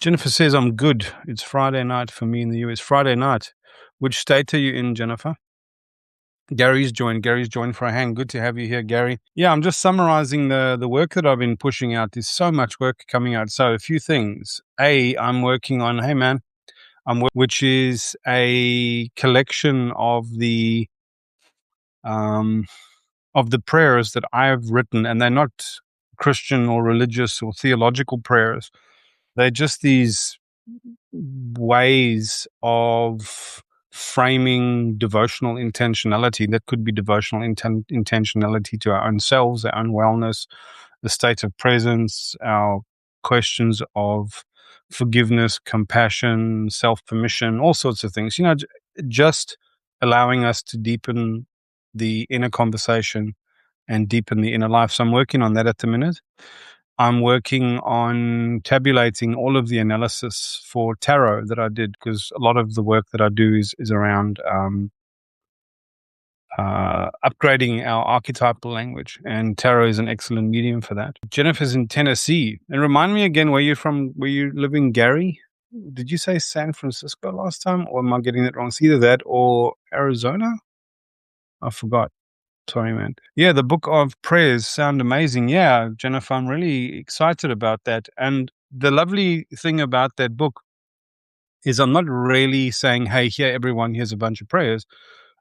Jennifer says, I'm good. It's Friday night for me in the US. Friday night. Which state are you in, Jennifer? Gary's joined for a hang. Good to have you here, Gary. Yeah, I'm just summarizing the work that I've been pushing out. There's so much work coming out. So a few things. I'm working on, hey man, which is a collection of the prayers that I have written, and they're not Christian or religious or theological prayers. They're just these ways of framing devotional intentionality. That could be devotional intentionality to our own selves, our own wellness, the state of presence, our questions of forgiveness, compassion, self-permission, all sorts of things. Just allowing us to deepen the inner conversation and deepen the inner life. So I'm working on that at the minute. I'm working on tabulating all of the analysis for tarot that I did, because a lot of the work that I do is around upgrading our archetypal language, and tarot is an excellent medium for that. Jennifer's in Tennessee. And remind me again, where you live in, Gary? Did you say San Francisco last time, or am I getting that wrong? It's either that or Arizona. I forgot. Sorry, man. Yeah, the book of prayers sound amazing. Yeah, Jennifer, I'm really excited about that. And the lovely thing about that book is I'm not really saying, hey, here, everyone, here's a bunch of prayers.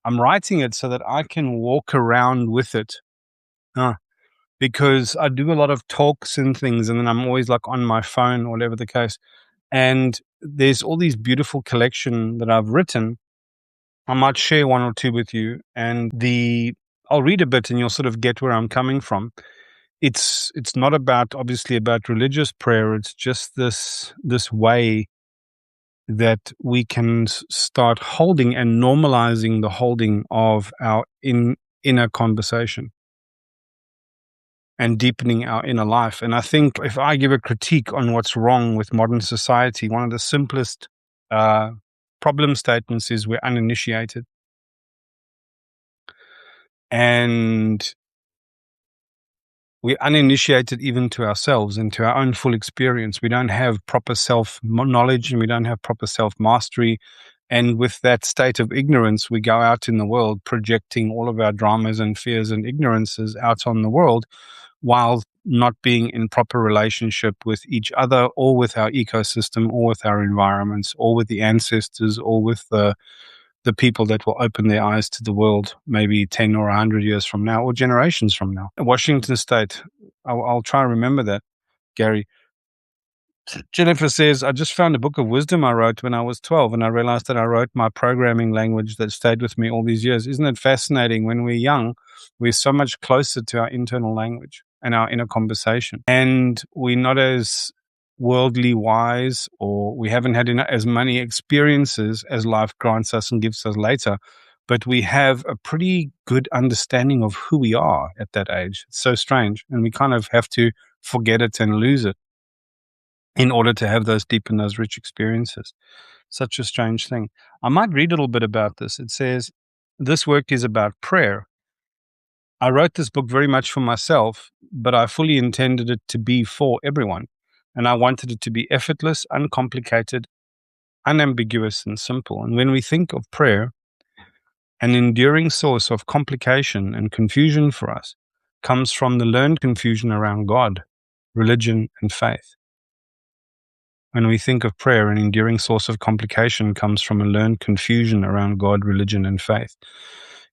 I'm writing it so that I can walk around with it. Because I do a lot of talks and things, and then I'm always like on my phone or whatever the case. And there's all these beautiful collection that I've written. I might share one or two with you, and I'll read a bit and you'll sort of get where I'm coming from. It's not obviously about religious prayer. It's just this way that we can start holding and normalizing the holding of our inner conversation and deepening our inner life. And I think if I give a critique on what's wrong with modern society, one of the simplest problem statements is we're uninitiated. And we're uninitiated even to ourselves and to our own full experience. We don't have proper self-knowledge, and we don't have proper self-mastery. And with that state of ignorance, we go out in the world projecting all of our dramas and fears and ignorances out on the world, while not being in proper relationship with each other, or with our ecosystem, or with our environments, or with the ancestors, or with the people that will open their eyes to the world maybe 10 or 100 years from now, or generations from now. Washington State, I'll try and remember that, Gary. Jennifer says, I just found a book of wisdom I wrote when I was 12, and I realized that I wrote my programming language that stayed with me all these years. Isn't it fascinating? When we're young, we're so much closer to our internal language and our inner conversation, and we're not as worldly wise, or we haven't had as many experiences as life grants us and gives us later, but we have a pretty good understanding of who we are at that age. It's so strange, and we kind of have to forget it and lose it in order to have those deep and those rich experiences. Such a strange thing. I might read a little bit about this. It says, this work is about prayer. I wrote this book very much for myself, but I fully intended it to be for everyone. And I wanted it to be effortless, uncomplicated, unambiguous, and simple. And when we think of prayer, an enduring source of complication and confusion for us comes from the learned confusion around God, religion, and faith. When we think of prayer, an enduring source of complication comes from a learned confusion around God, religion, and faith.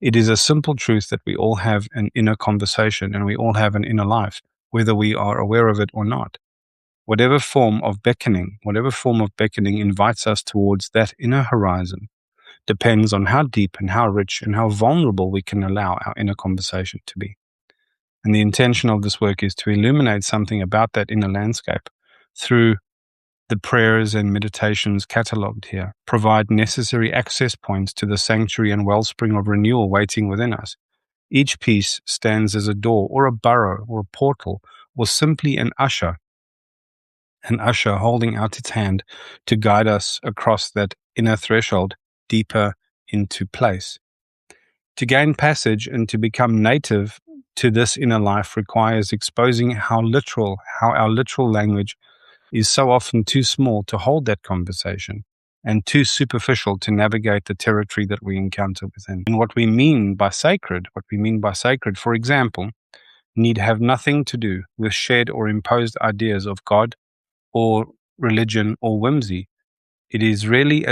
It is a simple truth that we all have an inner conversation, and we all have an inner life, whether we are aware of it or not. Whatever form of beckoning invites us towards that inner horizon depends on how deep and how rich and how vulnerable we can allow our inner conversation to be. And the intention of this work is to illuminate something about that inner landscape through the prayers and meditations catalogued here, provide necessary access points to the sanctuary and wellspring of renewal waiting within us. Each piece stands as a door or a burrow or a portal, or simply an usher holding out its hand to guide us across that inner threshold deeper into place. To gain passage and to become native to this inner life requires exposing how our literal language is so often too small to hold that conversation and too superficial to navigate the territory that we encounter within. And what we mean by sacred, for example, need have nothing to do with shared or imposed ideas of God or religion or whimsy. It is really